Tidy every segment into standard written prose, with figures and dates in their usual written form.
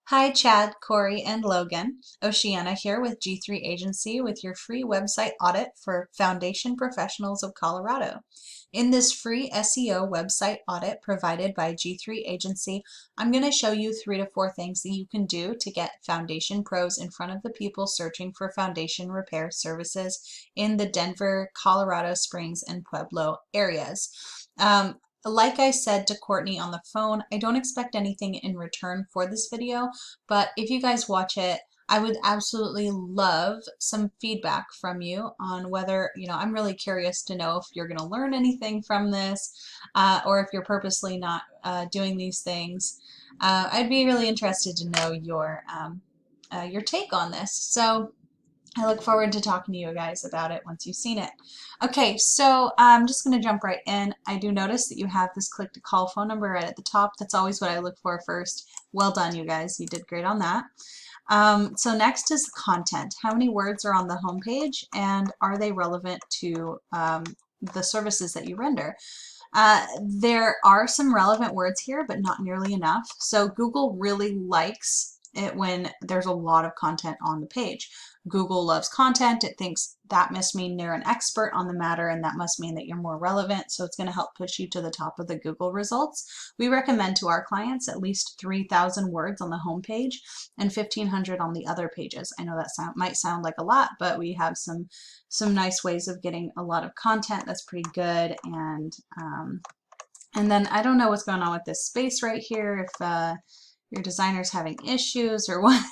Hi, Chad, Corey, and Logan. Oceana here with G3 Agency with your free website audit for Foundation Professionals of Colorado. In this free SEO website audit provided by G3 Agency, I'm going to show you 3 to 4 things that you can do to get foundation pros in front of the people searching for foundation repair services in the Denver, Colorado Springs, and Pueblo areas. Like I said to Courtney on the phone, I don't expect anything in return for this video, but if you guys watch it, I would absolutely love some feedback from you on whether, I'm really curious to know if you're going to learn anything from this, or if you're purposely not doing these things. I'd be really interested to know your take on this. So I look forward to talking to you guys about it once you've seen it. Okay, so I'm just going to jump right in. I do notice that you have this click to call phone number right at the top. That's always what I look for first. Well done, you guys. You did great on that. So next is content. How many words are on the home page, and are they relevant to the services that you render? There are some relevant words here, but not nearly enough. So Google really likes it when there's a lot of content on the page. Google loves content. It thinks that must mean you're an expert on the matter, and that must mean that you're more relevant. So it's going to help push you to the top of the Google results. We recommend to our clients at least 3,000 words on the home page and 1,500 on the other pages. I know that might sound like a lot, but we have some nice ways of getting a lot of content that's pretty good. And then I don't know what's going on with this space right here, if your designer's having issues or what.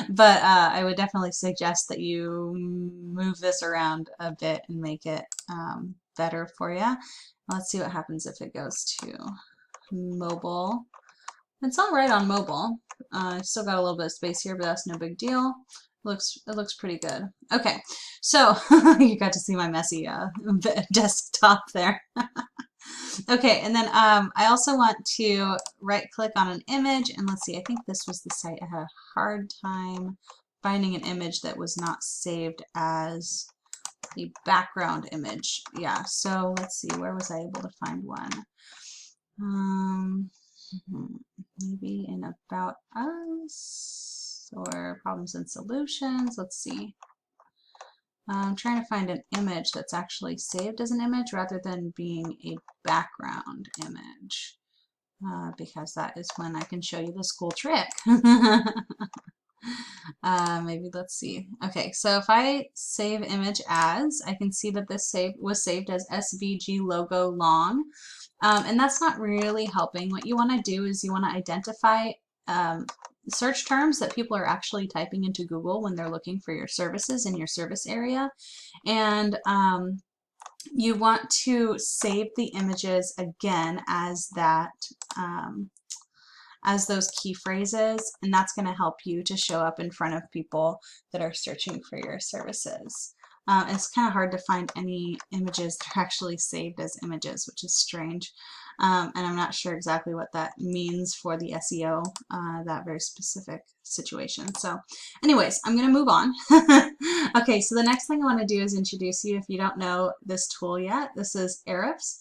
But I would definitely suggest that you move this around a bit and make it better for you. Let's see what happens if it goes to mobile. It's all right on mobile. Still got a little bit of space here, but that's no big deal. It looks pretty good. Okay, so you got to see my messy desktop there. Okay, and then I also want to right click on an image, and let's see, I think this was the site I had a hard time finding an image that was not saved as the background image. Yeah, so let's see, where was I able to find one? Maybe in About Us or Problems and Solutions. Let's see. I'm trying to find an image that's actually saved as an image rather than being a background image, because that is when I can show you this cool trick. Maybe let's see. Okay, so if I save image as, I can see that this was saved as SVG logo long, and that's not really helping. What you want to do is you want to identify search terms that people are actually typing into Google when they're looking for your services in your service area. And you want to save the images again as that, as those key phrases, and that's going to help you to show up in front of people that are searching for your services. It's kind of hard to find any images that are actually saved as images, which is strange. And I'm not sure exactly what that means for the SEO, that very specific situation. So anyways, I'm going to move on. Okay, so the next thing I want to do is introduce you, if you don't know this tool yet. This is Ahrefs.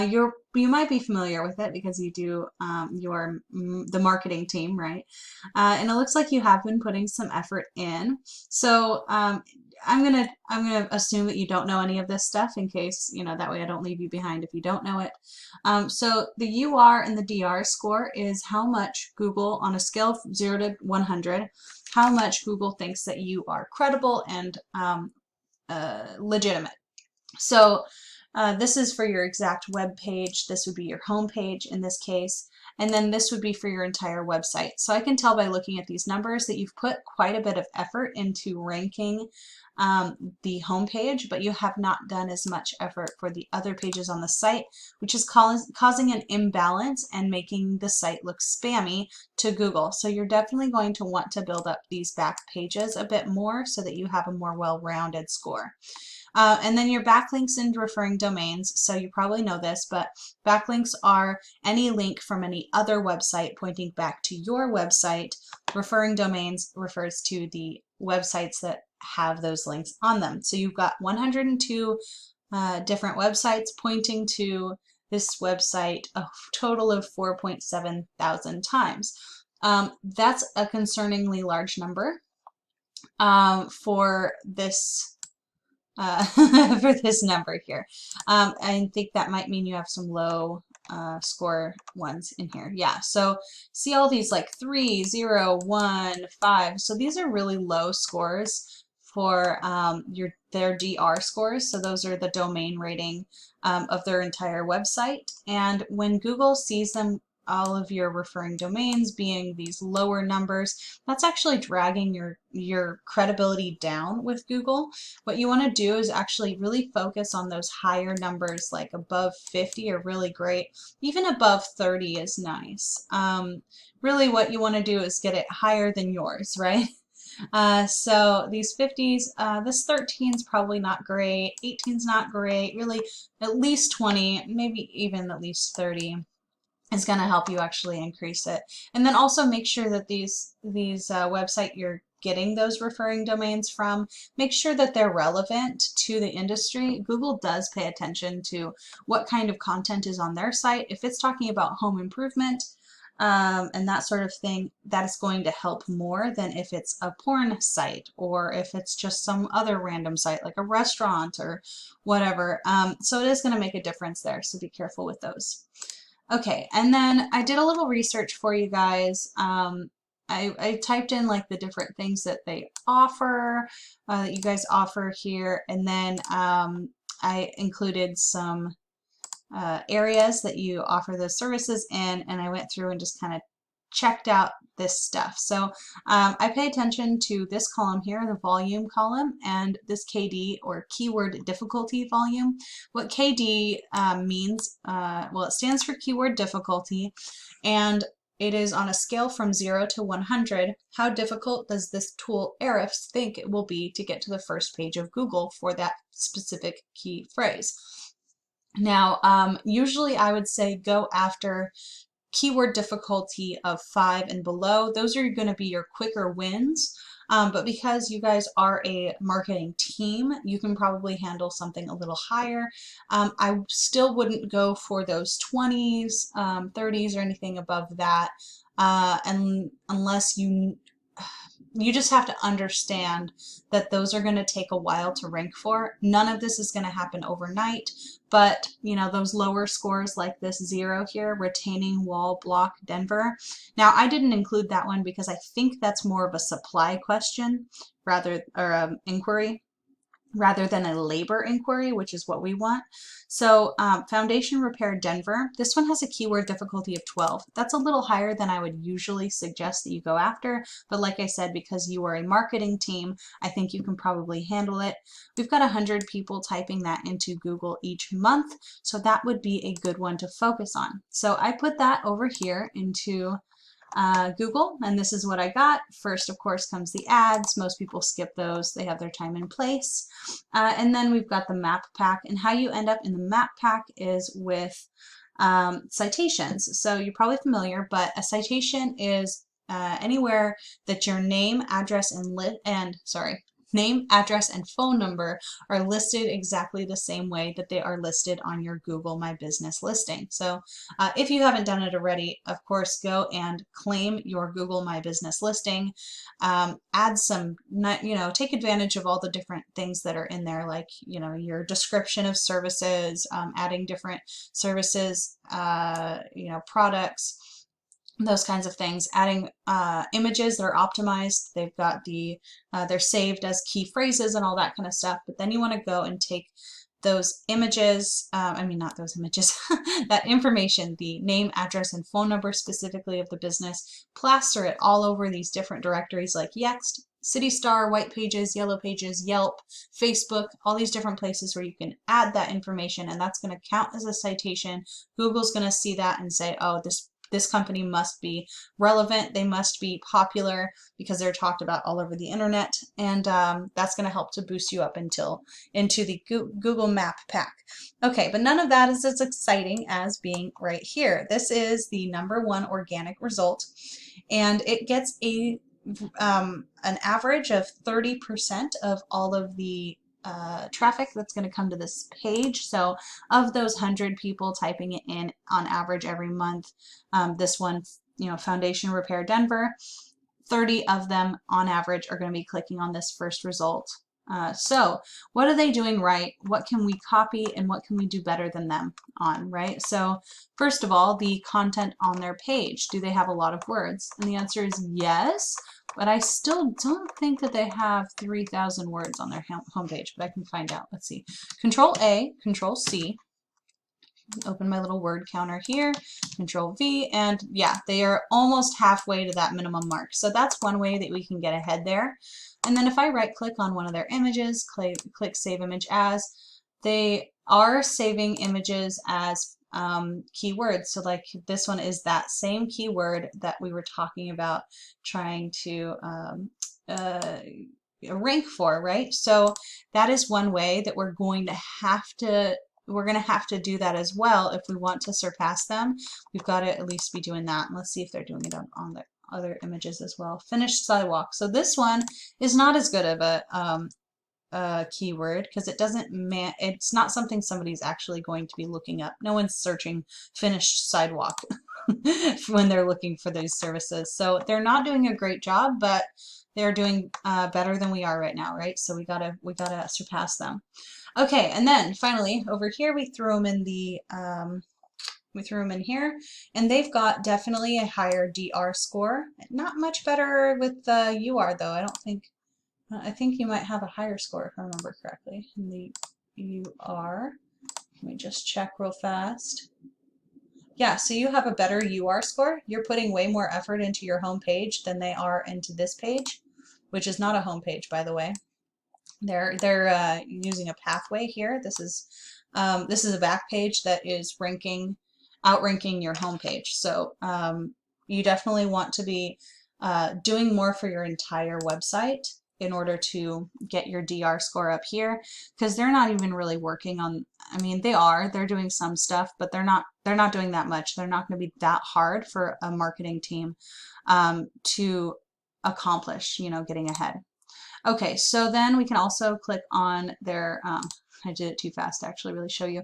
You might be familiar with it because you do the marketing team, right? And it looks like you have been putting some effort in. So I'm gonna assume that you don't know any of this stuff, in case, that way I don't leave you behind if you don't know it. So the UR and the DR score is how much Google, on a scale of 0 to 100, how much Google thinks that you are credible and legitimate. So this is for your exact web page. This would be your home page in this case, and then this would be for your entire website. So I can tell by looking at these numbers that you've put quite a bit of effort into ranking the home page, but you have not done as much effort for the other pages on the site, which is causing an imbalance and making the site look spammy to Google. So you're definitely going to want to build up these back pages a bit more so that you have a more well-rounded score. And then your backlinks and referring domains. So you probably know this, but backlinks are any link from any other website pointing back to your website. Referring domains refers to the websites that have those links on them. So you've got 102 different websites pointing to this website, a total of 4.7 thousand times. That's a concerningly large number for this for this number here. I think that might mean you have some low score ones in here. Yeah, so see all these like 3, 0, 1, 5. So these are really low scores for their DR scores. So those are the domain rating of their entire website. And when Google sees them, all of your referring domains being these lower numbers, that's actually dragging your credibility down with Google. What you want to do is actually really focus on those higher numbers, like above 50 are really great. Even above 30 is nice. Really what you want to do is get it higher than yours, right? So these 50s, this 13 is probably not great, 18 is not great, really at least 20, maybe even at least 30 is going to help you actually increase it. And then also make sure that these website you're getting those referring domains from, make sure that they're relevant to the industry. Google does pay attention to what kind of content is on their site. If it's talking about home improvement and that sort of thing, that is going to help more than if it's a porn site or if it's just some other random site like a restaurant or whatever. So it is going to make a difference there, so be careful with those. Okay, and then I did a little research for you guys. I typed in like the different things that they offer, that you guys offer here, and then I included some areas that you offer those services in, and I went through and just kind of checked out this stuff. So I pay attention to this column here, the volume column, and this KD or keyword difficulty volume. What KD means, well, it stands for keyword difficulty, and it is on a scale from 0 to 100. How difficult does this tool Ahrefs think it will be to get to the first page of Google for that specific key phrase? Now, usually I would say go after keyword difficulty of 5 and below. Those are going to be your quicker wins. But because you guys are a marketing team, you can probably handle something a little higher. I still wouldn't go for those 20s, 30s, or anything above that, and unless you just have to understand that those are going to take a while to rank for. None of this is going to happen overnight, but you know, those lower scores like this 0 here, retaining wall block Denver. Now I didn't include that one because I think that's more of a supply question rather, or inquiry, rather than a labor inquiry, which is what we want. So foundation repair Denver, this one has a keyword difficulty of 12. That's a little higher than I would usually suggest that you go after, but like I said, because you are a marketing team, I think you can probably handle it. We've got 100 people typing that into Google each month, so that would be a good one to focus on. So I put that over here into Google, and this is what I got. First, of course, comes the ads. Most people skip those. They have their time and place. And then we've got the map pack, and how you end up in the map pack is with citations. So you're probably familiar, but a citation is anywhere that your name, address, name, address, and phone number are listed exactly the same way that they are listed on your Google My Business listing. So if you haven't done it already, of course, go and claim your Google My Business listing. Add some, take advantage of all the different things that are in there, like, your description of services, adding different services, products, those kinds of things, adding images that are optimized. They've got they're saved as key phrases and all that kind of stuff. But then you want to go and take those images, not those images, that information, the name, address, and phone number specifically of the business, plaster it all over these different directories like Yext, City Star, White Pages, Yellow Pages, Yelp, Facebook, all these different places where you can add that information, and that's going to count as a citation. Google's going to see that and say, oh, this company must be relevant, they must be popular because they're talked about all over the internet, and that's going to help to boost you up into the Google Map pack. Okay, but none of that is as exciting as being right here. This is the #1 organic result, and it gets an average of 30% of all of the traffic that's going to come to this page. So of those 100 people typing it in on average every month, this one Foundation Repair Denver, 30 of them on average are going to be clicking on this first result. So what are they doing right? What can we copy and what can we do better than them on, right? So first of all, the content on their page. Do they have a lot of words? And the answer is yes, but I still don't think that they have 3,000 words on their homepage, but I can find out. Let's see. Control A, Control C. Open my little word counter here, Control V, and yeah, they are almost halfway to that minimum mark. So that's one way that we can get ahead there. And then if I right click on one of their images, click Save Image As, they are saving images as keywords. So like this one is that same keyword that we were talking about trying to rank for, right? So that is one way that we're going to have to do that as well if we want to surpass them. We've got to at least be doing that. Let's see if they're doing it on the other images as well. Finished sidewalk. So this one is not as good of a keyword because it's not something somebody's actually going to be looking up. No one's searching finished sidewalk when they're looking for those services. So they're not doing a great job, but they're doing better than we are right now, right? So we gotta surpass them. Okay, and then finally over here we threw them in here, and they've got definitely a higher DR score. Not much better with the UR though. I think you might have a higher score if I remember correctly in the UR. Let me just check real fast. Yeah, so you have a better UR score. You're putting way more effort into your home page than they are into this page, which is not a home page, by the way. They're using a pathway here. This is a back page that is outranking your home page. So you definitely want to be doing more for your entire website in order to get your DR score up here, because they're not even really working on, I mean, they're doing some stuff, but they're not doing that much. They're not going to be that hard for a marketing team to accomplish, getting ahead. Okay, so then we can also click on their, I did it too fast to actually really show you.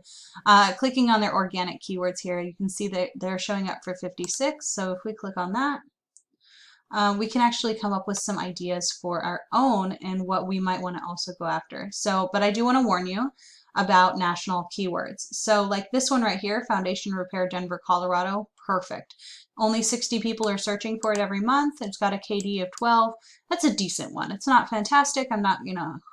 Clicking on their organic keywords here, you can see that they're showing up for 56. So if we click on that, we can actually come up with some ideas for our own and what we might want to also go after. So, but I do want to warn you about national keywords. So like this one right here, Foundation Repair Denver, Colorado, perfect. Only 60 people are searching for it every month. It's got a KD of 12. That's a decent one. It's not fantastic. I'm not,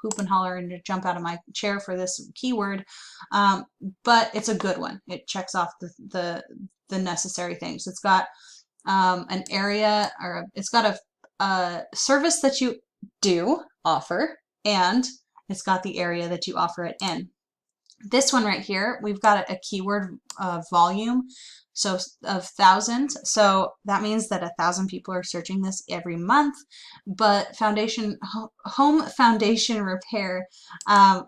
hoop and holler and jump out of my chair for this keyword, but it's a good one. It checks off the necessary things. It's got an area, or it's got a service that you do offer, and it's got the area that you offer it in. This one right here, we've got a keyword volume, so of 1,000. So that means that 1,000 people are searching this every month. But home foundation repair,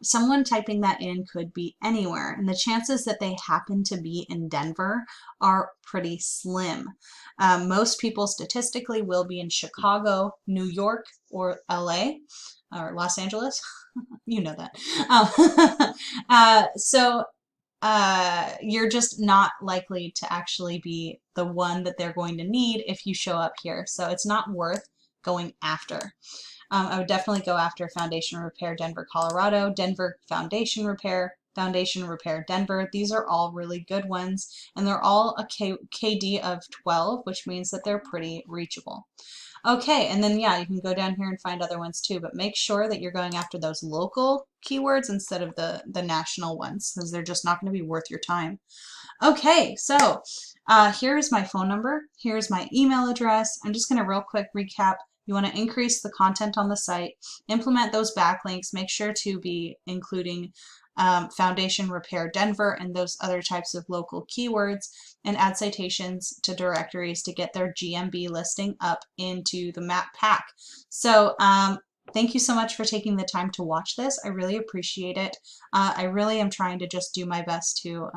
someone typing that in could be anywhere, and the chances that they happen to be in Denver are pretty slim. Most people statistically will be in Chicago, New York, or LA, or Los Angeles. You know that. So you're just not likely to actually be the one that they're going to need if you show up here. So it's not worth going after. I would definitely go after Foundation Repair Denver, Colorado, Denver Foundation Repair, Foundation Repair Denver. These are all really good ones, and they're all a KD of 12, which means that they're pretty reachable. Okay, and then yeah, you can go down here and find other ones too, but make sure that you're going after those local keywords instead of the national ones, because they're just not going to be worth your time. Okay, so here's my phone number. Here's my email address. I'm just going to real quick recap. You want to increase the content on the site, implement those backlinks, make sure to be including Foundation Repair Denver and those other types of local keywords, and add citations to directories to get their GMB listing up into the map pack. So thank you so much for taking the time to watch this. I really appreciate it. I really am trying to just do my best to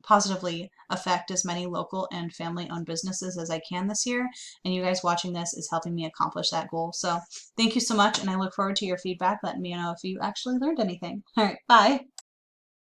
positively affect as many local and family-owned businesses as I can this year, and you guys watching this is helping me accomplish that goal. So thank you so much, and I look forward to your feedback, letting me know if you actually learned anything. All right, bye.